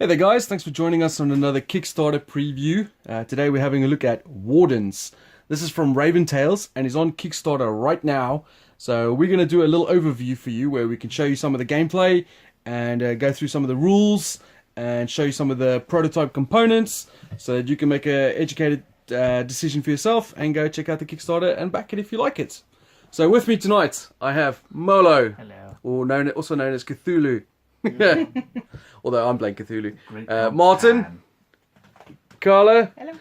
Hey there guys, thanks for joining us on another Kickstarter preview. Today we're having a look at Wardens. This is from Raven Tales and is on Kickstarter right now. So we're going to do a little overview for you where we can show you some of the gameplay and go through some of the rules and show you some of the prototype components so that you can make an educated decision for yourself and go check out the Kickstarter and back it if you like it. So with me tonight I have Molo, hello, or also known as Cthulhu. Although I'm playing Cthulhu. Martin, Carla, hello,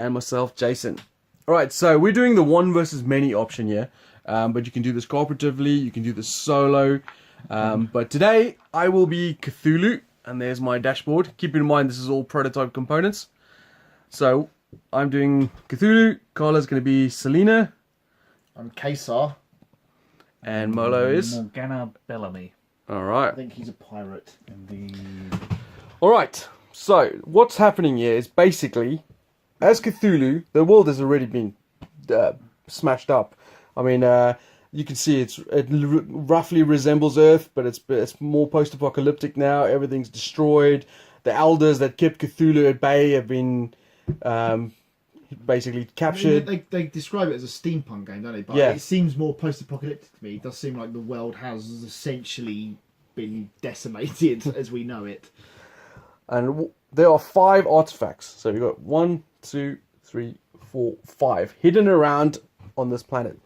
and myself, Jason. Alright, so we're doing the one versus many option here. But you can do this cooperatively, you can do this solo. But today, I will be Cthulhu, and there's my dashboard. Keep in mind, this is all prototype components. So, I'm doing Cthulhu, Carla's going to be Selena. I'm Kesar. And Molo is? Morgana Bellamy. Alright. I think he's a pirate. Indeed. Alright, so what's happening here is basically, as Cthulhu, the world has already been smashed up. I mean, you can see it roughly resembles Earth, but it's more post-apocalyptic now. Everything's destroyed. The elders that kept Cthulhu at bay have been basically captured. I mean, they describe it as a steampunk game, don't they? But yeah. It seems more post-apocalyptic to me. It does seem like the world has essentially been decimated as we know it. And there are 5 artifacts. So we've got 1, 2, 3, 4, 5 hidden around on this planet.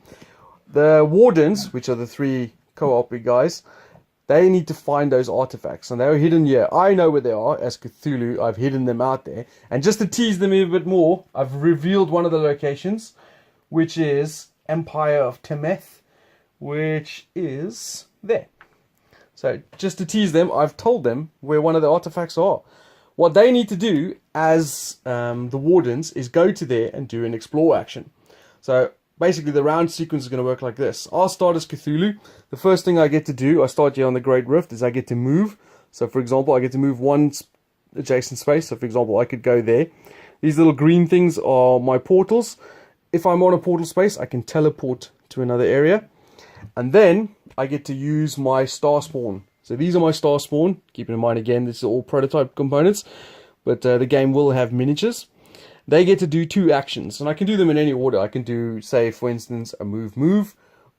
The Wardens, which are the 3 co-op guys, they need to find those artifacts, and they're hidden here. I know where they are as Cthulhu. I've hidden them out there, and just to tease them a bit more, I've revealed one of the locations, which is Empire of Temeth, which is there. So just to tease them, I've told them where one of the artifacts are. What they need to do as the Wardens is go to there and do an explore action. So basically the round sequence is going to work like this. I'll start as Cthulhu. The first thing I get to do, I start here on the Great Rift, is I get to move. So for example, I get to move one adjacent space. So for example, I could go there. These little green things are my portals. If I'm on a portal space, I can teleport to another area. And then I get to use my star spawn. So these are my star spawn. Keeping in mind again, this is all prototype components. But the game will have miniatures. They get to do 2 actions, and I can do them in any order. I can do, say, for instance, a move,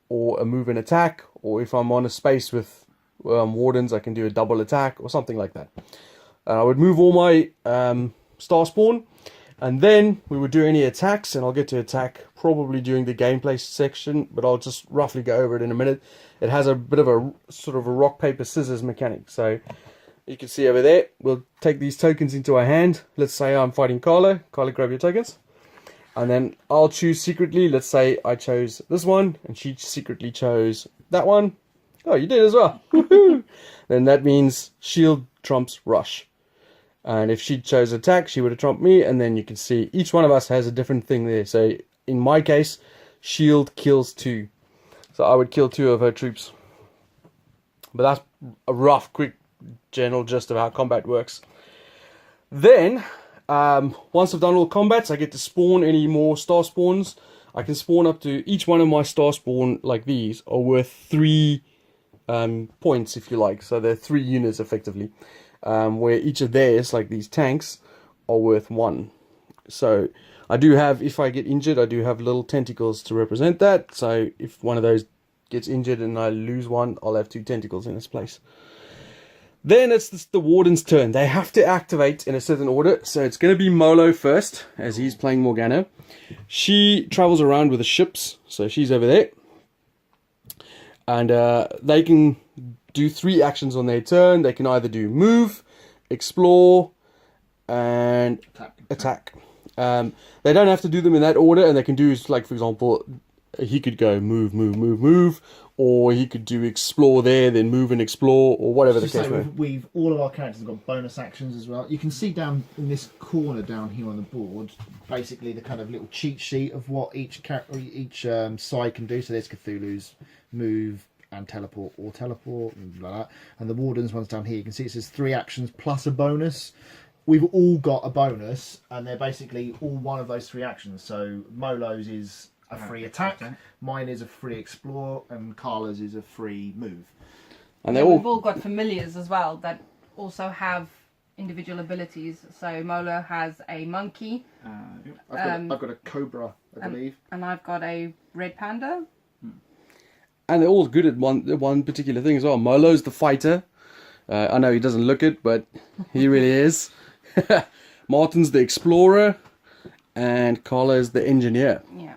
or a move and attack, or if I'm on a space with Wardens, I can do a double attack, or something like that. I would move all my star spawn, and then we would do any attacks, and I'll get to attack probably during the gameplay section, but I'll just roughly go over it in a minute. It has a bit of a sort of a rock, paper, scissors mechanic, so you can see over there, we'll take these tokens into our hand. Let's say I'm fighting Carla. Carla, grab your tokens. And then I'll choose secretly. Let's say I chose this one, and she secretly chose that one. Oh, you did as well. Woohoo! Then that means shield trumps rush. And if she chose attack, she would have trumped me. And then you can see each one of us has a different thing there. So in my case, shield kills 2. So I would kill 2 of her troops. But that's a rough, quick general gist of how combat works. Then once I've done all combats, I get to spawn any more star spawns. I can spawn up to each one of my star spawn like these are worth 3 points, if you like. So they're 3 units effectively, where each of theirs, like these tanks, are worth 1. So I do have, if I get injured, I do have little tentacles to represent that. So if one of those gets injured and I lose one, I'll have 2 tentacles in its place. Then it's the Warden's turn. They have to activate in a certain order. So it's going to be Molo first, as he's playing Morgana. She travels around with the ships. So she's over there. And they can do 3 actions on their turn. They can either do move, explore, and attack. They don't have to do them in that order. And they can do, like, for example, he could go move, move, move, move. Or he could do explore there, then move and explore, or whatever the case may be. We've all of our characters have got bonus actions as well. You can see down in this corner down here on the board, basically the kind of little cheat sheet of what each side can do. So there's Cthulhu's move and teleport, or teleport, and blah, blah. And the Warden's one's down here. You can see it says 3 actions plus a bonus. We've all got a bonus, and they're basically all one of those 3 actions. So Molo's is a free attack, mine is a free explore, and Carla's is a free move. And we've all got familiars as well that also have individual abilities. So Molo has a monkey, I've got a cobra, I believe. and I've got a red panda. And they're all good at one particular thing as well. Molo's the fighter. I know he doesn't look it, but he really is. Martin's the explorer, and Carla's the engineer. Yeah.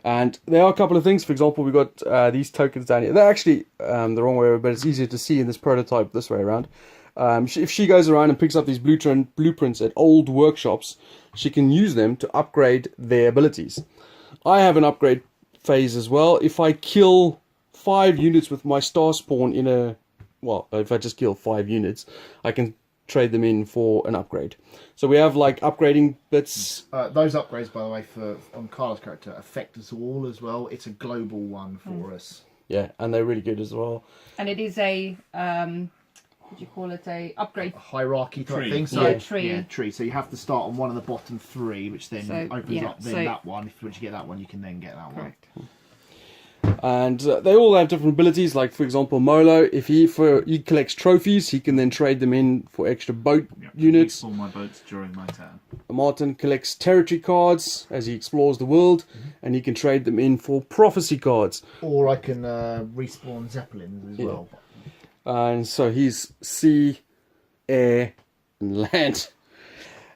And there are a couple of things. For example, we've got these tokens down here. They're actually the wrong way around, but it's easier to see in this prototype this way around. If she goes around and picks up these blueprints at old workshops, she can use them to upgrade their abilities. I have an upgrade phase as well. If I kill 5 units with my star spawn if I just kill 5 units, I can trade them in for an upgrade. So we have like upgrading bits. Those upgrades, by the way, on Carla's character affect us all as well. It's a global one for us. Yeah, and they're really good as well. And it is a what do you call it? A upgrade Hierarchy type Tree. thing. So Yeah, tree. Yeah, tree. So you have to start on one of the bottom 3, which then opens up that one. Once you get that one, you can then get that Correct. one. And they all have different abilities. Like for example, Molo, if he collects trophies, he can then trade them in for extra boat units. All my boats during my turn. Martin collects territory cards as he explores the world, and he can trade them in for prophecy cards. Or I can respawn zeppelins as well. And so he's sea, air, and land.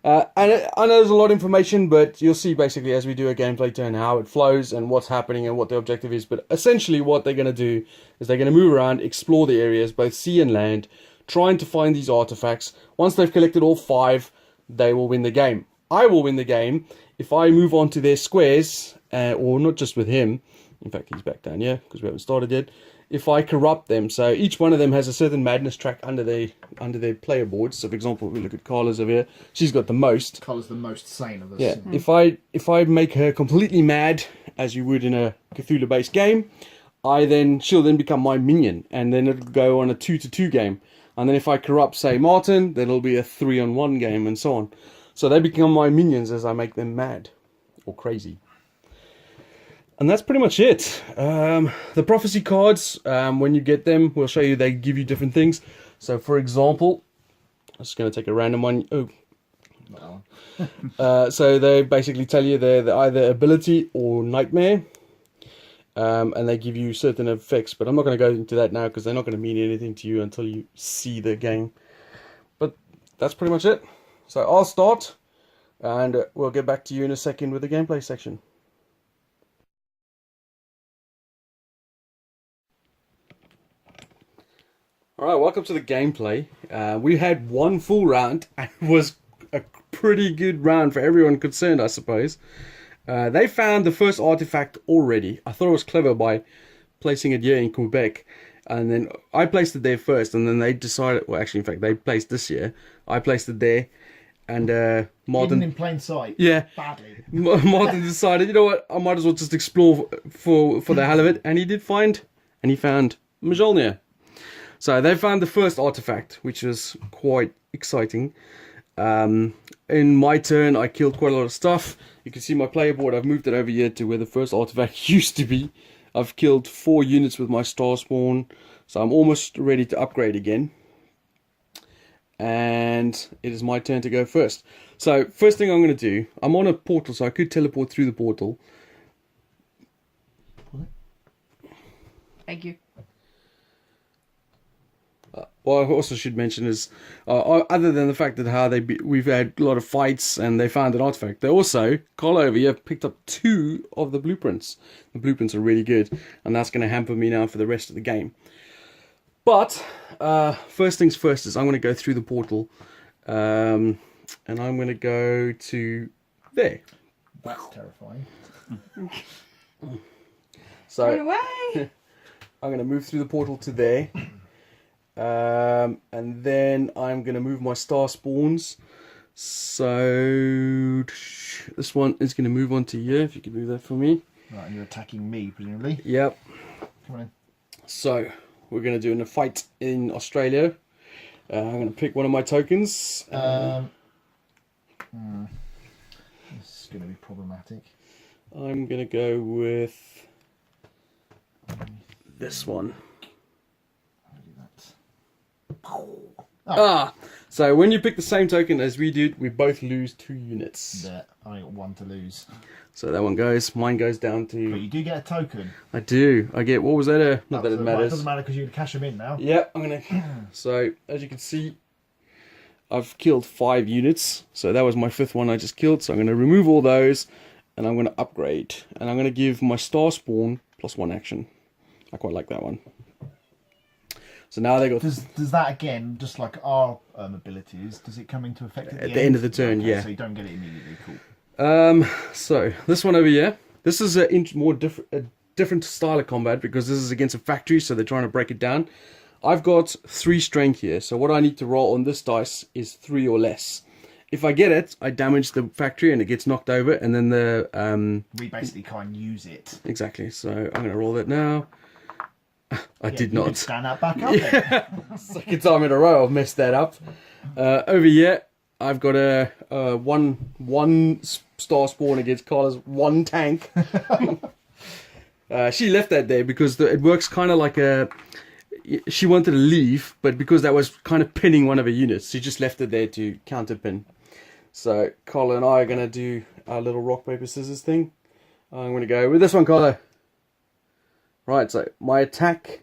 And I know there's a lot of information, but you'll see basically as we do a gameplay turn how it flows and what's happening and what the objective is. But essentially what they're going to do is they're going to move around, explore the areas, both sea and land, trying to find these artifacts. Once they've collected all 5, they will win the game. I will win the game if I move on to their squares, or not just with him. In fact, he's back down here because we haven't started yet. If I corrupt them, so each one of them has a certain madness track under their player boards. So, for example, we look at Carla's over here; she's got the most. Carla's the most sane of us. Yeah. If I make her completely mad, as you would in a Cthulhu-based game, she'll then become my minion, and then it'll go on a 2-2 game. And then if I corrupt, say, Martin, then it'll be a 3-on-1 game, and so on. So they become my minions as I make them mad or crazy. And that's pretty much it. The prophecy cards, when you get them, we'll show you they give you different things. So, for example, I'm just going to take a random one. So they basically tell you they're either ability or nightmare. And they give you certain effects. But I'm not going to go into that now because they're not going to mean anything to you until you see the game. But that's pretty much it. So I'll start. And we'll get back to you in a second with the gameplay section. Alright, welcome to the gameplay. We had one full round, and it was a pretty good round for everyone concerned, I suppose. They found the first artifact already. I thought it was clever by placing it here in Quebec, and then I placed it there first, and then they decided, well actually in fact they placed this here. I placed it there, and Martin... Hidden in plain sight. Yeah. Badly. Martin decided, you know what, I might as well just explore for the hell of it, and he found Mjolnir. So they found the first artifact, which was quite exciting. In my turn, I killed quite a lot of stuff. You can see my player board. I've moved it over here to where the first artifact used to be. I've killed 4 units with my star spawn, so I'm almost ready to upgrade again. And it is my turn to go first. So first thing I'm going to do, I'm on a portal, so I could teleport through the portal. Thank you. What I also should mention is, other than the fact that we've had a lot of fights and they found an artifact, they also, Carla over here, picked up 2 of the blueprints. The blueprints are really good, and that's going to hamper me now for the rest of the game. But, first things first is I'm going to go through the portal, and I'm going to go to there. That's terrifying. So, Run away! I'm going to move through the portal to there. And then I'm going to move my star spawns. So this one is going to move on to here, if you could move that for me. Right, and you're attacking me, presumably. Yep. Come on in. So we're going to do a fight in Australia. I'm going to pick one of my tokens. This is going to be problematic. I'm going to go with this one. Oh. So when you pick the same token as we did, we both lose 2 units. Yeah, I got 1 to lose. So that one goes. Mine goes down But to. you do get a token. I do. I get. What was that? Not that it Well, it matters. doesn't matter because you can cash them in now. Yeah, I'm gonna. So as you can see, I've killed 5 units. So that was my 5th one I just killed. So I'm gonna remove all those, and I'm gonna upgrade, and I'm gonna give my star spawn +1 action. I quite like that one. So now they got. Does that again, just like our abilities, does it come into effect At the end of the turn, Okay, yeah. So you don't get it immediately. Cool. So this one over here, this is a different style of combat because this is against a factory, so they're trying to break it down. I've got 3 strength here, so what I need to roll on this dice is 3 or less. If I get it, I damage the factory and it gets knocked over, and then the We basically can't use it. exactly. So I'm gonna roll it now. I did You not. can stand that back up. Then. Second time in a row I've messed that up. Over here, I've got a one star spawn against Carla's 1 tank. She left that there because it works kind of like a. She wanted to leave, but because that was kind of pinning one of her units, she just left it there to counter pin. So Carla and I are gonna do our little rock paper scissors thing. I'm gonna go with this one, Carla. Right, so my attack.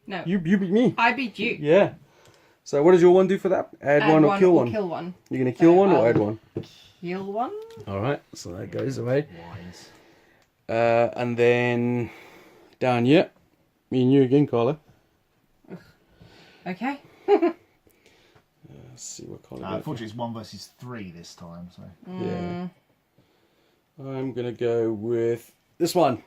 No. You beat me. I beat you. Yeah. So what does your one do for that? Add one or kill one? Kill one. You're going to kill So one or I'll add one? Kill one. Alright, so that goes away. Wise. And then down here, me and you again, Carla. Okay. Let's see what Carla goes Unfortunately, it's 1 versus 3 this time. So for. Yeah. I'm going to go with this one.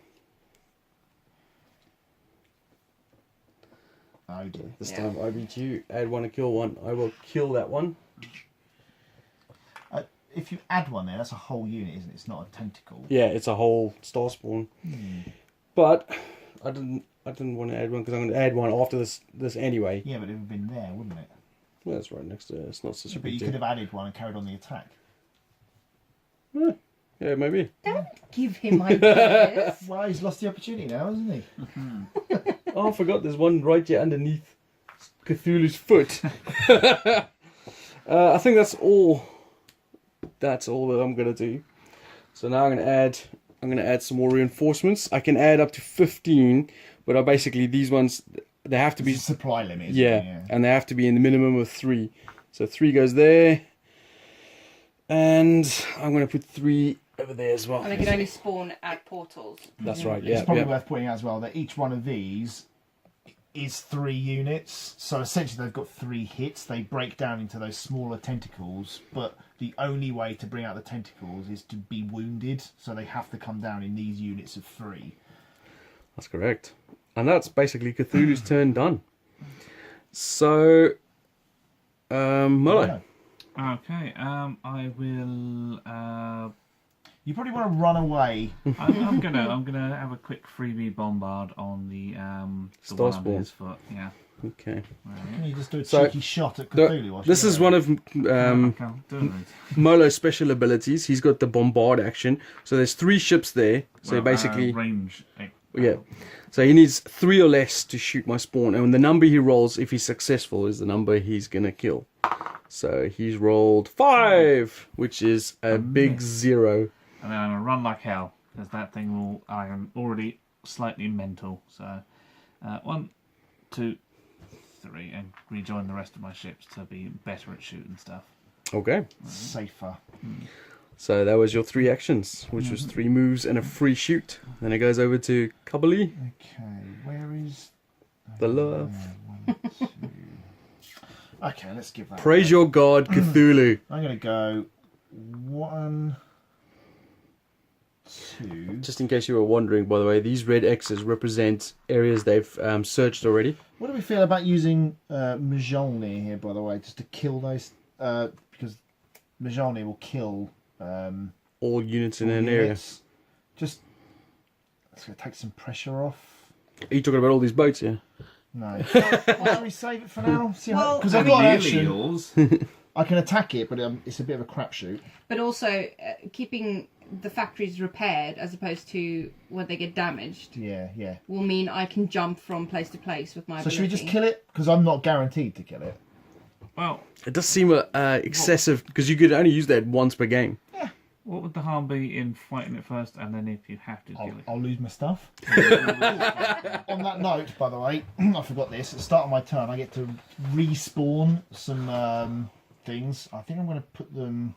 oh dear. This Yeah. time I beat you. Add one or kill one. I will kill that one. If you add one there, that's a whole unit, isn't it? It's not a tentacle. Yeah, it's a whole star spawn. But I didn't want to add one because I'm going to add one after this anyway. Yeah, but it would have been there, wouldn't it? Well, that's right next to it. It's not such a But big you deal. could have added one and carried on the attack. Yeah, maybe. Don't give him ideas. Well, he's lost the opportunity now, hasn't he? Oh, I forgot there's one right here underneath Cthulhu's foot. I think that's all. That's all that I'm gonna do. So now I'm gonna add some more reinforcements. I can add up to 15, but basically these ones they have to be It's a supply limit. Isn't yeah, it? Yeah. and they have to be in the minimum of 3. So 3 goes there, and I'm gonna put 3 over there as well. And they can only spawn at portals. That's right. Yeah, It's probably yeah. worth pointing out as well that each one of these is 3 units. So essentially they've got 3 hits. They break down into those smaller tentacles, but the only way to bring out the tentacles is to be wounded. So they have to come down in these units of 3. That's correct. And that's basically Cthulhu's turn done. So, Muller. Okay, I will. You probably want to run away. I'm gonna have a quick freebie bombard on the Star one under Spawn. his foot. Yeah. Okay. Can you just do a So, cheeky shot at Cthulhu? whilst This you're is there? one of Okay, do it. Molo's special abilities. He's got the bombard action. So there's 3 ships there. So Well, basically, range. yeah. So he needs 3 or less to shoot my spawn. And the number he rolls, if he's successful, is the number he's going to kill. So he's rolled 5, which is a big 0. And then I'm gonna run like hell because that thing will. I am already slightly mental. So, 1, 2, 3, and rejoin the rest of my ships to be better at shooting stuff. Okay. Safer. So that was your 3 actions, which was 3 moves and a free shoot. Then it goes over to Kabali, Okay, where is the love. 1, 2. Okay, let's give that. Praise your god, Cthulhu. I'm gonna go 1, 2. Just in case you were wondering, by the way, these red X's represent areas they've searched already. What do we feel about using Mjolnir here, by the way, just to kill those? Because Mjolnir will kill All units in all an area. units. Just it's gonna take some pressure off. Are you talking about all these boats here? No. Shall we save it for now? Well, Because I I've mean- got Nearly action. yours. I can attack it, but it's a bit of a crapshoot. But also keeping the factories repaired as opposed to when they get damaged Yeah, yeah. will mean I can jump from place to place with my So ability. should we just kill it? Because I'm not guaranteed to kill it. Well, It does seem excessive because you could only use that once per game. what would the harm be in fighting it first, and then if you have to kill it? I'll lose my stuff. On that note, by the way, I forgot this. At the start of my turn, I get to respawn some things. I think I'm going to put them.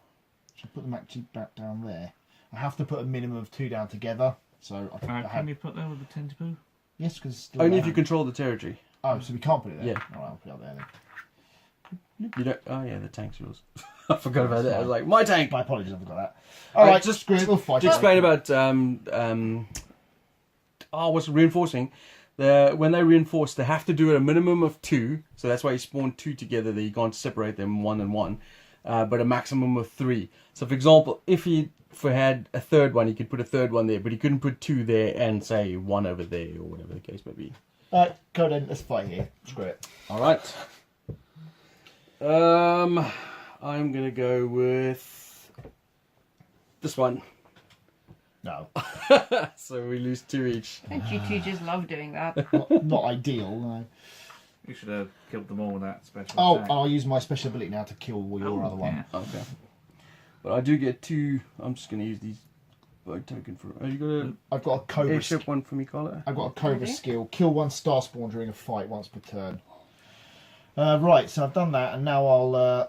Should I put them actually back down there? I have to put a minimum of 2 down together. So I think I Can have. you put there with the tentapoo? Yes, because it's still Only there. if you control the territory. Oh, so we can't put it there. Yeah. All right, I'll put it up there then. You don't. Oh yeah, the tank's yours. I forgot about that. I was like, my tank. My apologies, I forgot that. All right, just screw it. We'll fight. To it. explain about what's reinforcing. When they reinforce, they have to do a minimum of 2. So that's why you spawn 2 together. That you can't separate them 1 and 1, but a maximum of 3. So for example, if he had a third one, he could put a third one there, but he couldn't put 2 there and say 1 over there or whatever the case may be. All right, go then. Let's fight here. Screw it. All right. I'm gonna go with this one. No, So we lose 2 each. Don't you two just love doing that? not ideal. No. You should have killed them all with that special Oh, attack. I'll use my special ability now to kill your other one. Yeah. Okay. But I do get 2. I'm just gonna use these by token for. Oh, you got I've got a a cobra. airship one for me, Carla? I've got a cobra Okay. skill. Kill 1 star spawn during a fight once per turn. Right, so I've done that, and now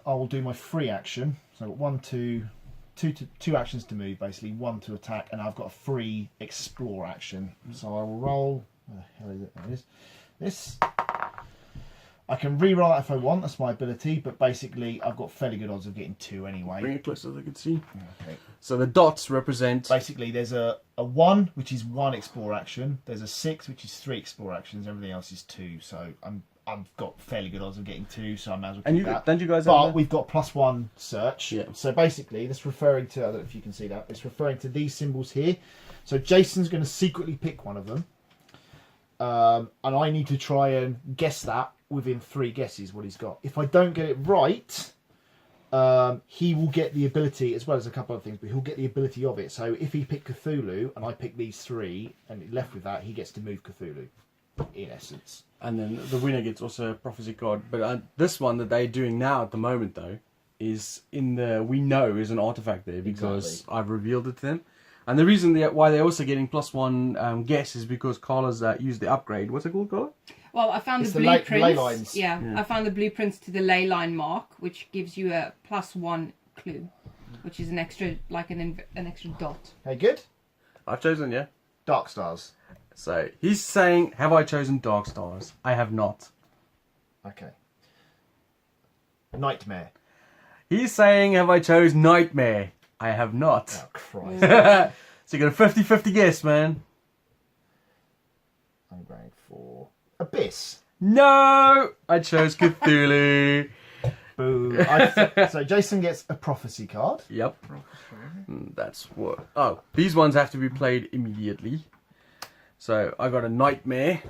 I will do my free action. So I've got 2 actions to move, basically 1 to attack, and I've got a free explore action. So I will roll. Where the hell is it? There it is. This. I can re-roll that if I want. That's my ability, but basically I've got fairly good odds of getting 2 anyway. Bring it closer so they can see. Okay. So the dots represent. Basically, there's a 1, which is 1 explore action. There's a 6, which is 3 explore actions. Everything else is 2. So I've got fairly good odds of getting 2. So I might as well And keep you that. don't you guys But have we've got +1 search. Yeah. So basically, that's referring to. I don't know if you can see that. It's referring to these symbols here. So Jason's going to secretly pick one of them, and I need to try and guess that within 3 guesses what he's got. If I don't get it right, he will get the ability, as well as a couple of things, but he'll get the ability of it. So if he picked Cthulhu and I pick these 3 and left with that, he gets to move Cthulhu, in essence. And then the winner gets also a prophecy card. But this one that they're doing now at the moment, though, is in the we know is an artifact there because Exactly. I've revealed it to them. And the reason why they're also getting +1 guess is because Carla's used the upgrade. What's it called, Carla? Well, I found It's the the ley blueprints. lines. Yeah, I found the blueprints to the ley line mark, which gives you a +1 clue, which is an extra, like an extra dot. Hey, good? I've chosen, yeah. Dark Stars. So he's saying, have I chosen Dark Stars? I have not. Okay. Nightmare. He's saying, have I chose Nightmare? I have not. Oh, Christ. So you got a 50-50 guess, man. I'm going for Abyss. No! I chose Cthulhu. Boo. So Jason gets a prophecy card. Yep. That's what... Oh, these ones have to be played immediately. So I got a Nightmare.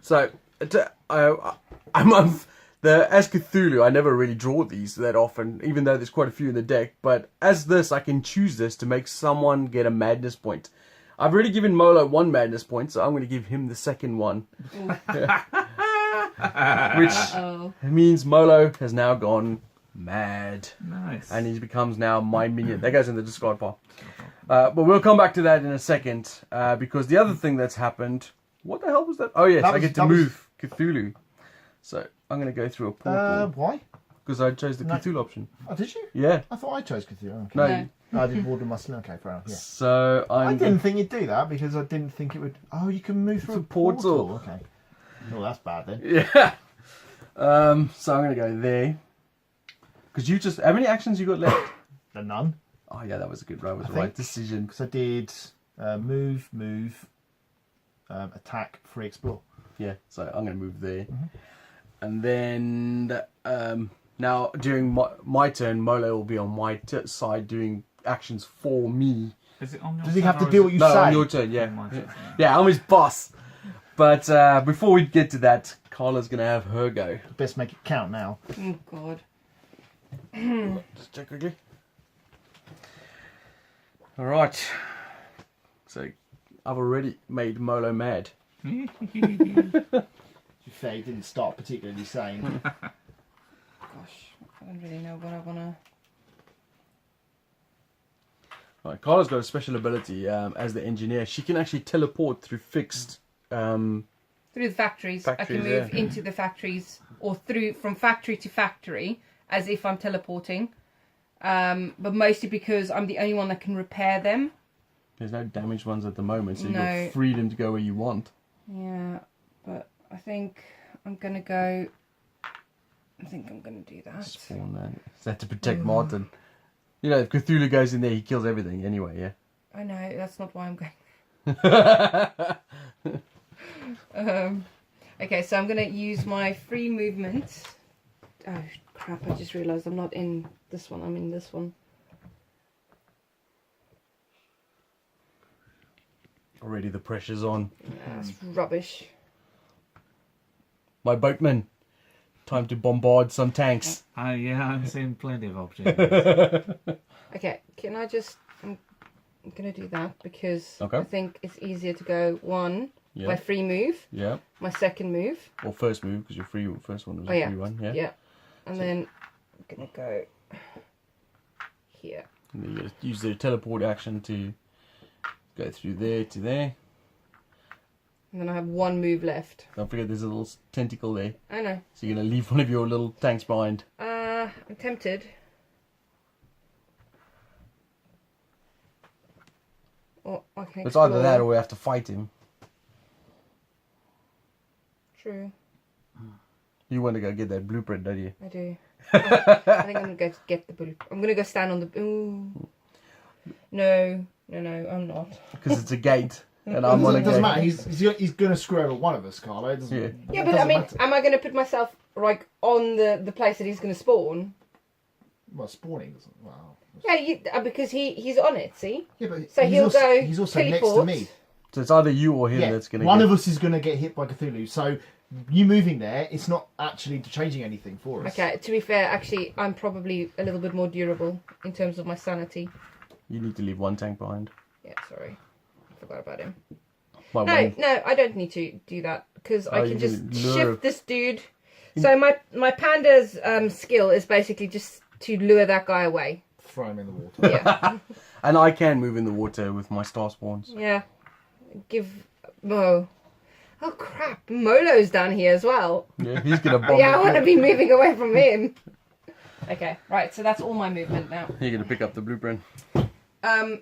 So, as Cthulhu, I never really draw these that often, even though there's quite a few in the deck. But as this, I can choose this to make someone get a madness point. I've already given Molo 1 madness point, so I'm going to give him the second one. Which Oh, means Molo has now gone mad. Nice. And he becomes now my minion. That goes in the discard pile. But we'll come back to that in a second. Because the other thing that's happened... What the hell was that? Oh yes, I get to move Cthulhu. So I'm going to go through a portal. Why? Because I chose the No. Cthulhu option. Oh, did you? Yeah. I thought I chose Cthulhu. Okay. No. No. I did Warden Muscle. Okay, fair enough. Yeah. So I I'm... didn't think you'd do that because I didn't think it would. Oh, you can move through a a portal. portal. Okay. Oh, that's bad then. Yeah. So I'm going to go there. Because you just... How many actions you got left? The none. Oh yeah, that was a good roll. It was the I right think. decision. Because I did move, attack, free, explore. Yeah, so I'm going to move there. And then now during my turn, Molo will be on my side doing actions for me. Is it on your Does he turn have to or do is what it you No, say? on your turn, yeah. on my turn? Yeah, I'm his boss. But before we get to that, Carla's going to have her go. Best make it count now. oh God. Just check quickly. Alright. So, I've already made Molo mad. To be fair, he didn't start particularly sane. Gosh, I don't really know what I wanna. Right, Carla's got a special ability as the engineer. She can actually teleport through fixed. Through the factories. I can Factories, move into the factories or through from factory to factory as if I'm teleporting. But mostly because I'm the only one that can repair them. There's no damaged ones at the moment, so you've No. got freedom to go where you want. Yeah, but I think I'm gonna go. I think I'm gonna do that. Spawn that. Is that to protect Martin? You know, if Cthulhu goes in there, he kills everything anyway, yeah? I know, that's not why I'm going. Okay, so I'm going to use my free movement. Oh, crap, I just realised I'm not in this one, I'm in this one. Already the pressure's on. That's rubbish. My boatman, time to bombard some tanks. Yeah, I'm seeing plenty of opportunities. Okay, can I just... I'm going to do that because Okay. I think it's easier to go one, Yeah. my free move, Yeah. my second move. Or first move, because your first one was Oh, a yeah. free one, yeah? Yeah. And then I'm going to go here. And then you gotta use the teleport action to go through there to there. And then I have one move left. Don't forget there's a little tentacle there. I know. So you're going to leave one of your little tanks behind. I'm tempted. Or I can It's either that explore. or we have to fight him. True, You want to go get that blueprint, don't you? I do. I think I'm gonna go get the blue. I'm gonna go stand on the. Ooh. No, I'm not. Because it's a gate. And I'm on a It doesn't gate. matter. He's going to screw over one of us, Carlo. It doesn't, Yeah. Yeah, it but I doesn't mean, matter. am I gonna put myself like on the place that he's gonna spawn? Well, spawning doesn't. Wow. Yeah, because he's on it. See. Yeah, but So he's he'll also, go He's also teleport. next to me. So it's either you or him Yeah, that's going to one get... of us is going to get hit by Cthulhu. So you moving there, it's not actually changing anything for us. Okay. To be fair, actually, I'm probably a little bit more durable in terms of my sanity. You need to leave one tank behind. Yeah, sorry, I forgot about him. My No, one. no, I don't need to do that because I Oh, can you just can lure- shift this dude. So my panda's skill is basically just to lure that guy away. Throw him in the water. Yeah, And I can move in the water with my star spawns. yeah. Give Mo. Oh crap, Molo's down here as well. Yeah, he's going to bomb Yeah, I it. want to be moving away from him. Okay, right. So that's all my movement now. You're going to pick up the blueprint. That's,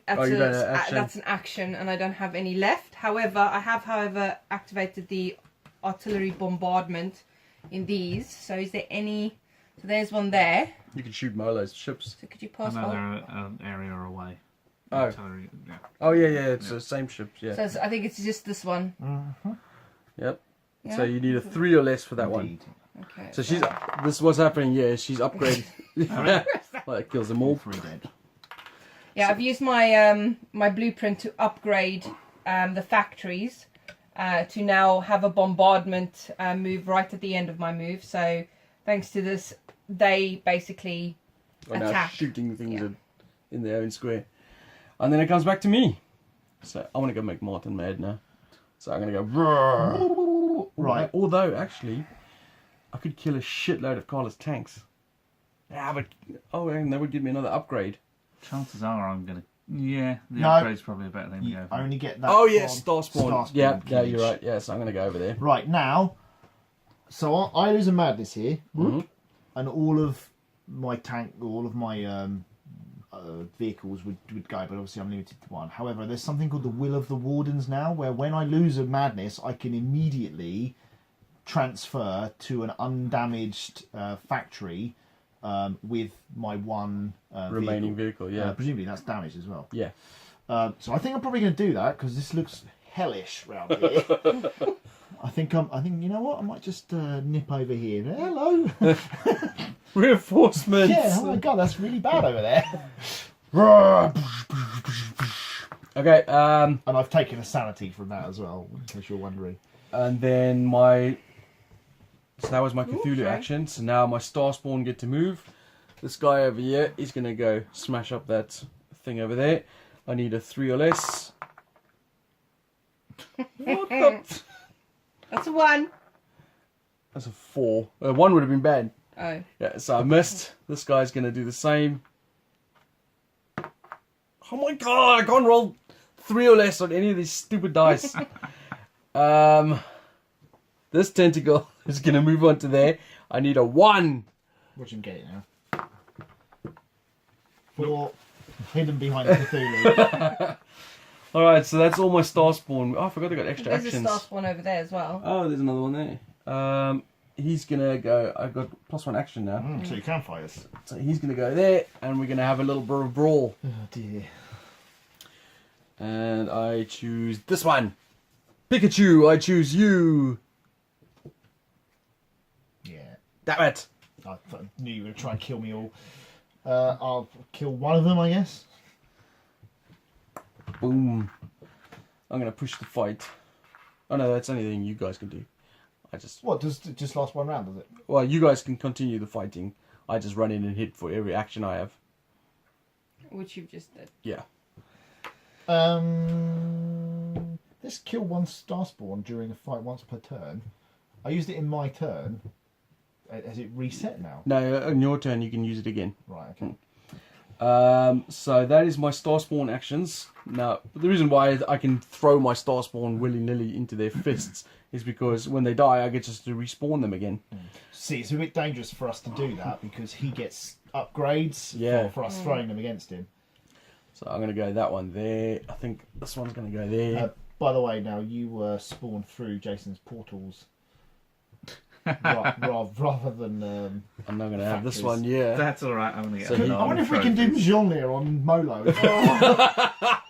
Oh, you don't have action? that's an action, and I don't have any left. However, I have, activated the artillery bombardment in these. So is there any? So there's one there. You can shoot Molo's ships. So could you pass Another on? area away. Oh. Artillery, yeah. Oh, yeah, it's the same ships, yeah. So I think it's just this one. Yep. Yeah? So you need a 3 or less for that one. Indeed. Okay. So she's... This is what's happening, yeah. She's upgraded. Well, it kills them all. 3 dead. Yeah, I've used my my blueprint to upgrade the factories to now have a bombardment move right at the end of my move. So thanks to this, they basically Are now attack. shooting things Yeah. in their own square. And then it comes back to me. So I want to go make Martin mad now. So I'm going to go... "Roar." Right. Although, actually, I could kill a shitload of Carla's tanks. Yeah, but... Oh, and that would give me another upgrade. Chances are I'm going to... Yeah, the No. upgrade's probably a better thing to You go for. only get that. Oh, yeah, from star spawn. Star spawn Yeah, pillage. you're right. Yeah, so I'm going to go over there. Right, now, so I lose a madness here, Mhm. and all of my tank, all of my vehicles would go, but obviously I'm limited to one. However, there's something called the Will of the Wardens now, where when I lose a madness, I can immediately transfer to an undamaged factory with my one Remaining vehicle, yeah. presumably that's damaged as well. Yeah. So I think I'm probably going to do that because this looks hellish round here. I think you know what? I might just nip over here. Hello. Reinforcements! Yeah. Oh my god, that's really bad over there. Okay, And I've taken a sanity from that as well, in case you're wondering. and then my... So that was my Cthulhu Okay. action. So now my star spawn get to move. This guy over here is going to go smash up that thing over there. I need a 3 or less. What the... That's a one. That's a 4. 1 would have been bad. Oh. Yeah, so I missed. This guy's going to do the same. Oh my god, I can't roll 3 or less on any of these stupid dice. This tentacle is going to move on to there. I need a 1. Watch him get it now. 4. Hidden behind the Cthulhu. Alright, so that's all my star spawn. Oh, I forgot I got extra There's actions. a star spawn over there as well. Oh, there's another one there. He's going to go... I've got +1 action now. So you can fight us. So he's going to go there, and we're going to have a little bit of brawl. Oh dear. And I choose this one. Pikachu, I choose you. Yeah. Damn it. I knew you were going to try and kill me all. I'll kill one of them, I guess. Boom. I'm going to push the fight. Oh no, that's anything you guys can do. I just... What, does it just last one round, does it? Well, you guys can continue the fighting. I just run in and hit for every action I have. Which you've just did. Yeah. This kill one star spawn during a fight once per turn. I used it in my turn. Has it reset now? No, on your turn you can use it again. Right, okay. So that is my star spawn actions. Now, the reason why I can throw my star spawn willy-nilly into their fists is because when they die, I get just to respawn them again. See, it's a bit dangerous for us to do that because he gets upgrades for us throwing them against him. So I'm going to go that one there. I think this one's going to go there. By the way, now you were spawned through Jason's portals rather than... I'm not going to have this factories. one, yeah. That's all right. I'm going to get So another I wonder if we can do Mjolnir on Molo.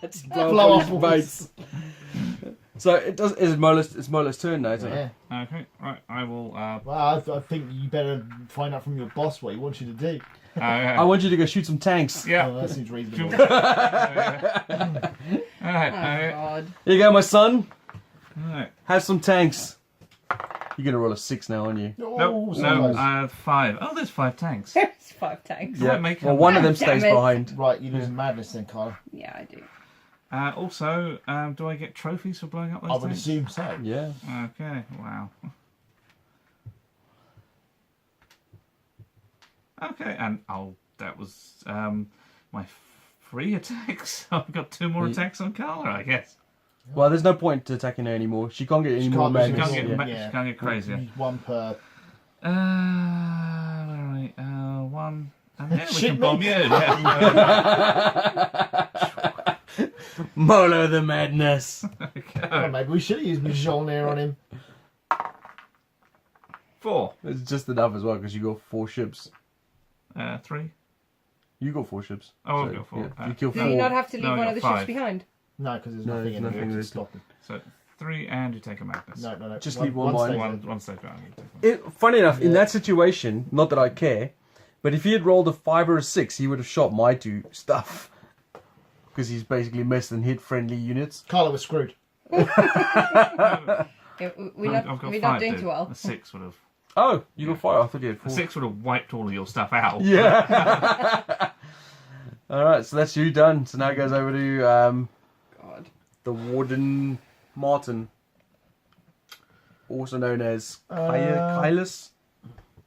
It's Blow off all mates. So it does. It's Molo's turn now, isn't it? Yeah. Okay, right. I will. Well, I think you better find out from your boss what he wants you to do. I want you to go shoot some tanks. Yeah. Oh, that seems reasonable. Alright. Oh, God. Here you go, my son. Alright. Have some tanks. You're gonna roll a 6 now, aren't you? No, so no, close. 5. Oh, there's 5 tanks. There's 5 tanks. Yeah. Make Well, it- one of them Damn stays it. behind. Right, you're losing madness then, Kyle. Yeah, I do. Also, do I get trophies for blowing up those I would tanks? assume so. Yeah. Okay, wow. Okay, and that was my free attacks. I've got 2 more attacks on Carla, I guess. Well, there's no point to attacking her anymore. She can't get any She more can't- she madness. Can't get, Yeah. she can't get crazier. Use one per... Where are we? 1. And yeah, we Shit can bomb me. you. Yeah. Molo the madness. Oh, maybe we should have used Mjolnir on him. 4. It's just enough as well because you got 4 ships. 3. You got 4 ships. Oh, I've got 4. Yeah, you kill Do 4. you not have to leave No, I one got of the ships 5. behind? No, because there's No, nothing there's in nothing there to there. stop him. So 3, and you take a madness. No. Just leave one behind. stays One stays behind. You take one. Funny enough, in that situation, not that I care, but if he had rolled a 5 or a 6, he would have shot my 2 stuff. Because he's basically missed and hit friendly units. Carla was screwed. Yeah, we're I've not, got we're 5, not doing dude. too well. A 6 would have. Oh, you got 5. I thought you had 4. A 6 would have wiped all of your stuff out. Yeah. Alright, so that's you done. So now it goes over to God. the Warden Martin. Also known as Kylus.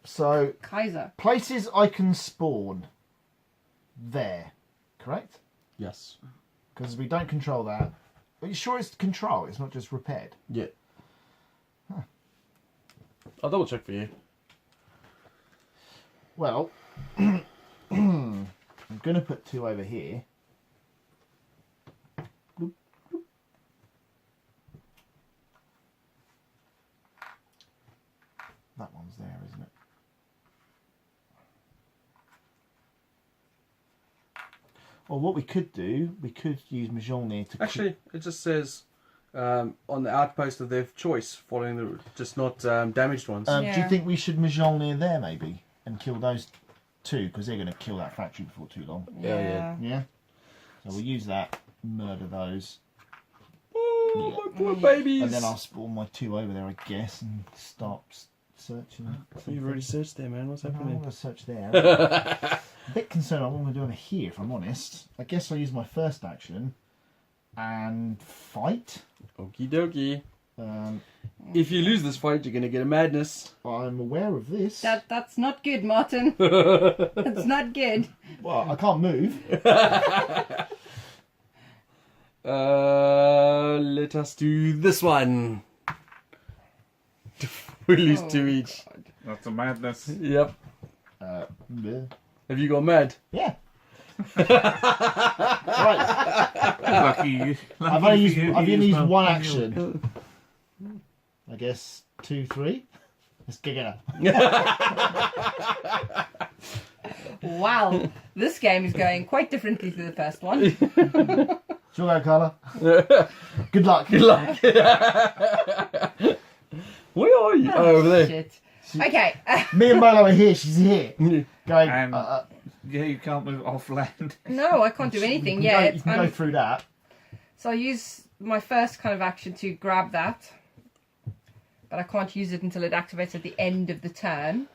So, Kaiser. places I can spawn. There. Correct? Yes. Because we don't control that. Are you sure it's control? It's not just repaired? Yeah. I'll double check for you. Well, I'm going to put 2 over here. Bloop, bloop. That one's there, isn't it? Well, what we could do, we could use Mjolnir to... Actually, it just says on the outpost of their choice, following the just not damaged ones. Do Yeah. you think we should Mjolnir there, maybe? And kill those 2, because they're going to kill that factory before too long. Yeah. Yeah? So we'll use that, murder those. Oh, my poor babies. And then I'll spawn my 2 over there, I guess, and start searching. You've already searched there, man. What's I happening? want to search there. A bit concerned about what I'm doing here, if I'm honest. I guess I'll use my first action and fight. Okie dokie. If you lose this fight, you're going to get a madness. I'm aware of this. That's not good, Martin. That's not good. Well, I can't move. Let us do this one. We lose 2 each. God. That's a madness. Yep. Bleh. Have you gone mad? Yeah. Right. Lucky. I've only used one action. I guess 2, 3. Let's get it. Wow, this game is going quite differently to the first one. Sure go, Carla. Good luck. Good luck. Where are you? Oh, over there. Shit. Okay. Me and Molo are here. She's here. Going. And yeah, you can't move off land. No, I can't do anything You yet. can go through that. So I use my first kind of action to grab that. But I can't use it until it activates at the end of the turn.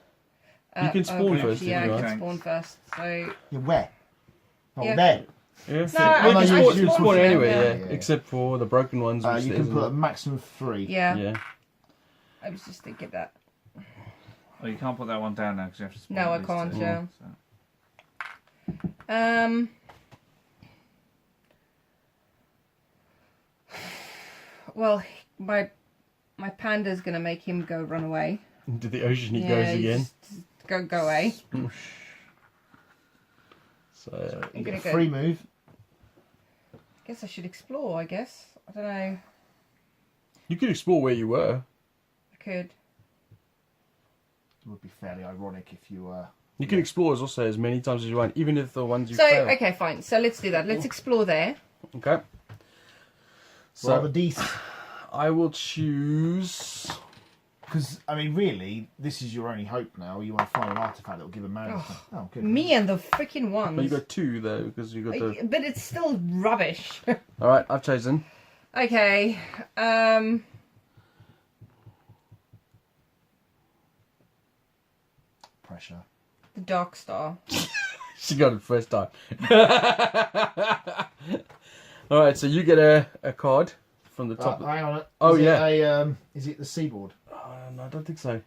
You can spawn first if Yeah, you I want. can spawn first. So You're where? Oh, Yeah. there. Yeah. No, I you can spawn, spawn spawn here, anyway, yeah. yeah. Except for the broken ones. Which You there can isn't. put a maximum of 3. yeah, Yeah. I was just thinking that. Oh, you can't put that one down now because you have to spawn No, I these can't, two. yeah. So. Well, my panda's gonna make him go run away. Into the ocean he Yeah, goes he's again. just go away. So I'm You gonna get go. a free move. Guess I should explore. I guess I don't know. you could explore where you were. I could. It would be fairly ironic if you You can explore also as many times as you want, even if the ones you So fail. okay, fine. So let's do that. Let's explore there. Okay. So rather decent. I will choose. Because, I mean, really, this is your only hope now. You want to find an artifact that will give a madness. Oh, good. Me and the freaking ones. Well, you got 2 though, because you got the. But it's still rubbish. All right, I've chosen. Okay. Pressure. The Dark Star. She got it first time. All right, so you get a card from the top. Hang on. Oh, Is it yeah. Is it the seaboard? No, I don't think so.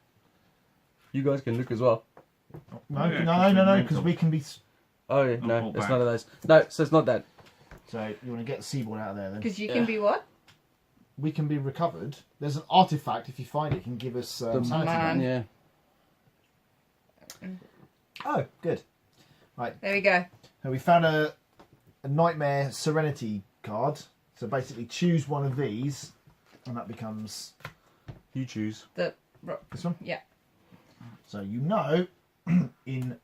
You guys can look as well. No, Yeah, no, because we can be... Oh yeah, I'll no, pull it's back. none of those. No, so it's not that. So, you want to get the seaboard out of there, then? Because you Yeah. can be what? We can be recovered. There's an artifact, if you find it, can give us sanity. man. Yeah. Oh, good. There we go. So we found a Nightmare Serenity card. So basically choose one of these, and that becomes You choose. The this one. yeah. So you know, in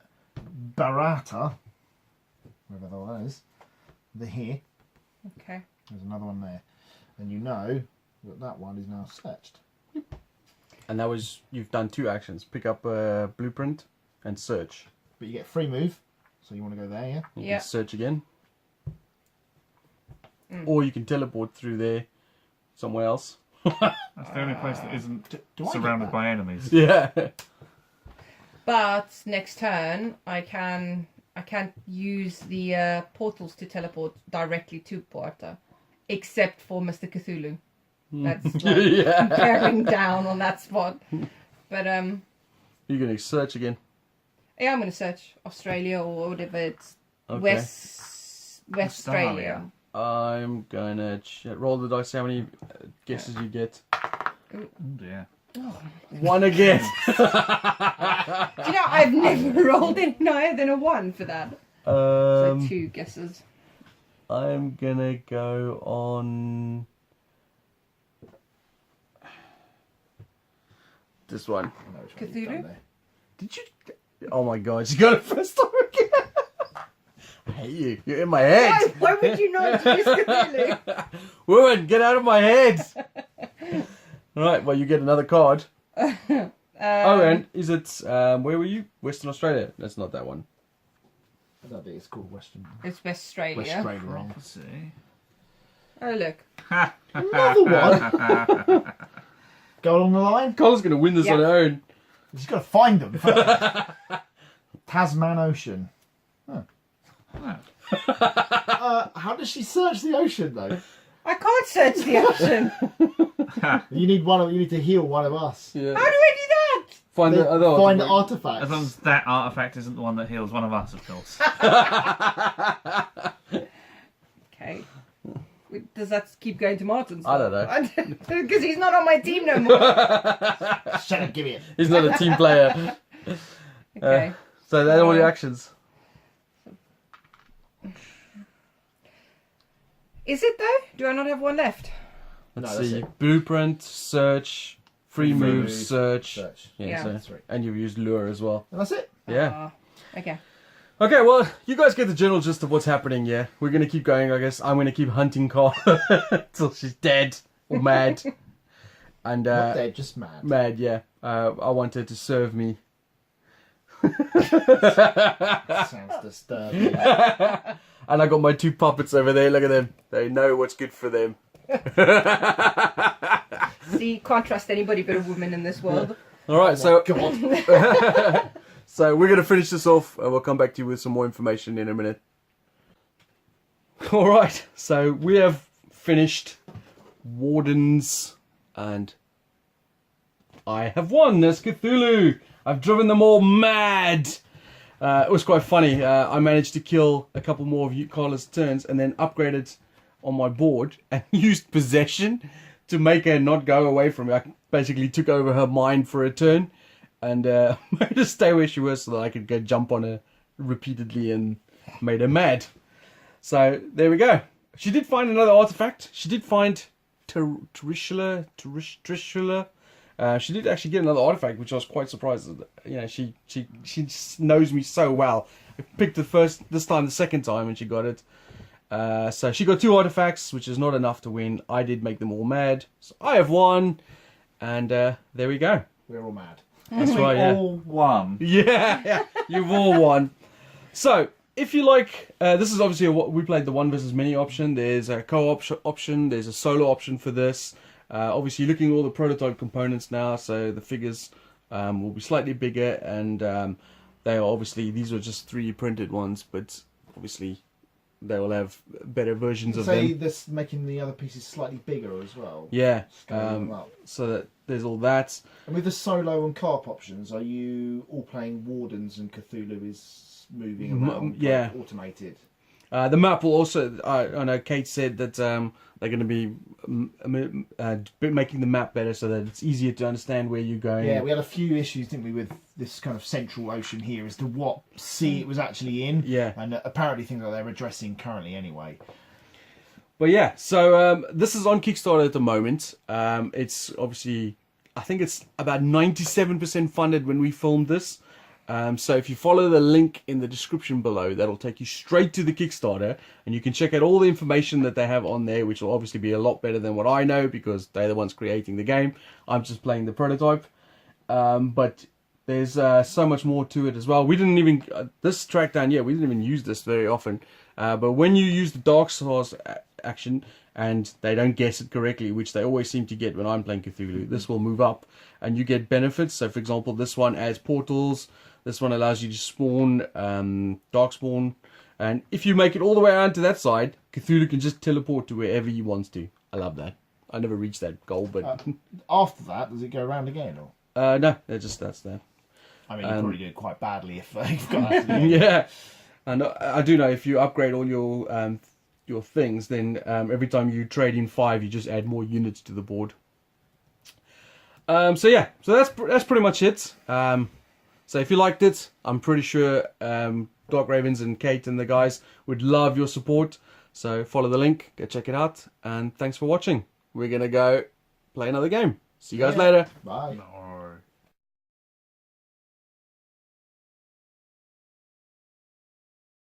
Barata, wherever the one is, they're here. Okay. There's another one there. And you know that that one is now searched. And that was you've done 2 actions: pick up a blueprint and search. But you get free move, so you want to go there, yeah? You Yeah. can search again, or you can teleport through there somewhere else. That's the only place that isn't Do I get surrounded that? by enemies. Yeah. But next turn, I can't use the portals to teleport directly to Porta, except for Mr. Cthulhu. That's like Yeah. bearing down on that spot. But You're gonna search again. yeah, I'm gonna search Australia or whatever it's Okay. West Australia. I'm gonna roll the dice. See how many guesses you get. Oh dear. 1 again. Do you know I've never rolled any higher than a 1 for that. So 2 guesses. I'm gonna go on this one. I know which one you've Cthulhu? done there. Did you? Oh my god, you got it first time again. I hate you. You're in my head. Why would you not use Cthulhu? Woman, get out of my head. Right, well, you get another card. Oh, and is it, where were you? Western Australia. That's not that one. I don't think it's called Western. It's West Australia. West Australia wrong. Let's see. Oh look. Another one? Go along the line? Cole's going to win this Yeah. on her own. You've got to find them. Tasman Ocean. Huh. How does she search the ocean, though? I can't search the ocean. You need You need to heal one of us. Yeah. How do I do that? Find the other Find the artifact. artifacts. As long as that artifact isn't the one that heals one of us, of course. Okay. Does that keep going to Martin? I don't know. Because he's not on my team no more. Shut up, give me it. He's not a team player. Okay. So they're all your actions. Is it though? Do I not have one left? Let's No, that's see. it. Blueprint, search, free moves, search. Yeah, Yeah. so, That's right. and you've used lure as well. And that's it. Yeah. Okay. Okay, well, you guys get the general gist of what's happening here. We're going to keep going, I guess. I'm going to keep hunting Carl till she's dead or mad. And, Not dead, just mad. mad, yeah. I want her to serve me. Sounds disturbing. And I got my 2 puppets over there. Look at them. They know what's good for them. See, can't trust anybody but a woman in this world. All right, so God. so we're going to finish this off, and we'll come back to you with some more information in a minute. All right, so we have finished Wardens, and I have won. There's Cthulhu. I've driven them all mad. It was quite funny. I managed to kill a couple more of Carla's turns, and then upgraded on my board and used possession to make her not go away from me. I basically took over her mind for a turn and made her stay where she was so that I could go jump on her repeatedly and made her mad. So there we go. She did find another artifact. She did find Trishula. She did actually get another artifact, which I was quite surprised at. You know, she knows me so well. I picked it this time the second time, and she got it. So she got 2 artifacts, which is not enough to win. I did make them all mad. So I have won. And there we go. We're all mad. That's right, yeah. All one. Yeah, you've all won. So, if you like, this is obviously what we played the 1 versus many option. There's a co-op option. There's a solo option for this. Obviously, looking at all the prototype components now, so the figures will be slightly bigger, and they are obviously, these are just 3D printed ones, but obviously they will have better versions of Say them. this making the other pieces slightly bigger as well. Yeah, Scaling them up. so that there's all that. And with the solo and co-op options, are you all playing Wardens and Cthulhu is moving around? Yeah. Like automated. The map will also, I know Kate said that they're going to be making the map better so that it's easier to understand where you're going. Yeah, we had a few issues, didn't we, with this kind of central ocean here as to what sea it was actually in. Yeah. And apparently things that they're addressing currently anyway. But yeah, so this is on Kickstarter at the moment. It's obviously, I think it's about 97% funded when we filmed this. So if you follow the link in the description below, that'll take you straight to the Kickstarter, and you can check out all the information that they have on there, which will obviously be a lot better than what I know because they're the ones creating the game. I'm just playing the prototype. But there's so much more to it as well. We didn't even, this track down here, we didn't even use this very often. But when you use the Dark Stars action and they don't guess it correctly, which they always seem to get when I'm playing Cthulhu, this will move up and you get benefits. So for example, this one adds portals. This one allows you to spawn, dark spawn. And if you make it all the way around to that side, Cthulhu can just teleport to wherever he wants to. I love that. I never reached that goal, but... After that, does it go around again? Or? no, that's there. I mean, you probably do it quite badly if you've got that to do. Yeah. And I do know if you upgrade all your things, then every time you trade in 5, you just add more units to the board. So yeah, so that's pretty much it. So if you liked it, I'm pretty sure Dark Ravens and Kate and the guys would love your support. So follow the link, go check it out, and thanks for watching. We're going to go play another game. See you guys later. Bye. No.